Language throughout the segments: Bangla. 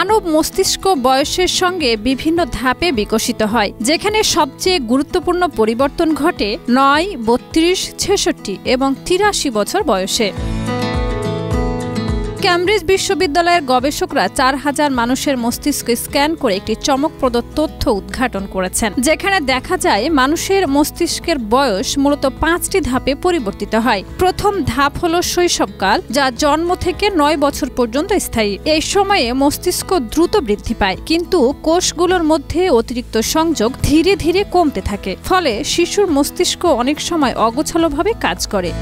মানব মস্তিষ্ক বয়সের সঙ্গে বিভিন্ন ধাপে বিকশিত হয়, যেখানে সবচেয়ে গুরুত্বপূর্ণ পরিবর্তন ঘটে ৯, ৩২, ৬৬ এবং ৮৩ বছর বয়সে। ক্যামব্রিজ বিশ্ববিদ্যালয়ের গবেষকরা ৪,০০০ মানুষের মস্তিষ্ক স্ক্যান করে একটি চমকপ্রদ তথ্য উদ্ঘাটন করেছেন, যেখানে দেখা যায় মানুষের মস্তিষ্কের বয়স মূলত ৫টি ধাপে পরিবর্তিত হয়। প্রথম ধাপ হলো শৈশবকাল, যা জন্ম থেকে ৯ বছর পর্যন্ত স্থায়ী। এই সময়ে মস্তিষ্ক দ্রুত বৃদ্ধি পায়, কিন্তু কোষগুলোর মধ্যে অতিরিক্ত সংযোগ ধীরে ধীরে কমতে থাকে, ফলে শিশুর মস্তিষ্ক অনেক সময় অগোছালোভাবে কাজ করে।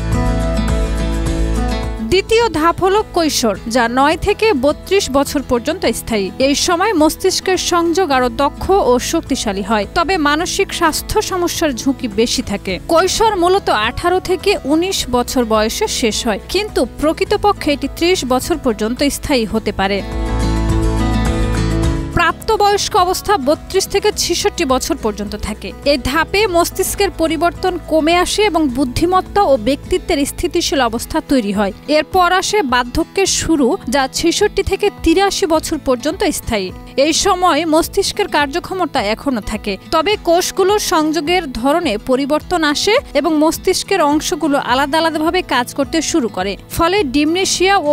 দ্বিতীয় ধাপ হলো কৈশোর, যা ৯ থেকে ৩২ বছর পর্যন্ত স্থায়ী। এই সময় মস্তিষ্কের সংযোগ আরো দক্ষ ও শক্তিশালী হয়, তবে মানসিক স্বাস্থ্য সমস্যার ঝুঁকি বেশি থাকে। কৈশোর মূলত ১৮ থেকে ১৯ বছর বয়সে শেষ হয়, কিন্তু প্রকৃতপক্ষে এটি ৩০ বছর পর্যন্ত স্থায়ী হতে পারে। প্রাপ্তবয়স্ক অবস্থা ৩২ থেকে ৬৬ বছর পর্যন্ত থাকে। এই ধাপে মস্তিষ্কের পরিবর্তন কমে আসে এবং বুদ্ধিমত্তা ও ব্যক্তিত্বের স্থিতিশীল অবস্থা তৈরি হয়। এরপর আসে বার্ধক্যের শুরু, যা ৬৬ থেকে ৮৩ বছর পর্যন্ত স্থায়ী। এই সময় মস্তিষ্কের কার্যক্ষমতা এখনো থাকে, তবে কোষগুলোর সংযোগের ধরনে পরিবর্তন আসে এবং মস্তিষ্কের অংশগুলো আলাদা আলাদাভাবে কাজ করতে শুরু করে, ফলে ডিমনেশিয়া ও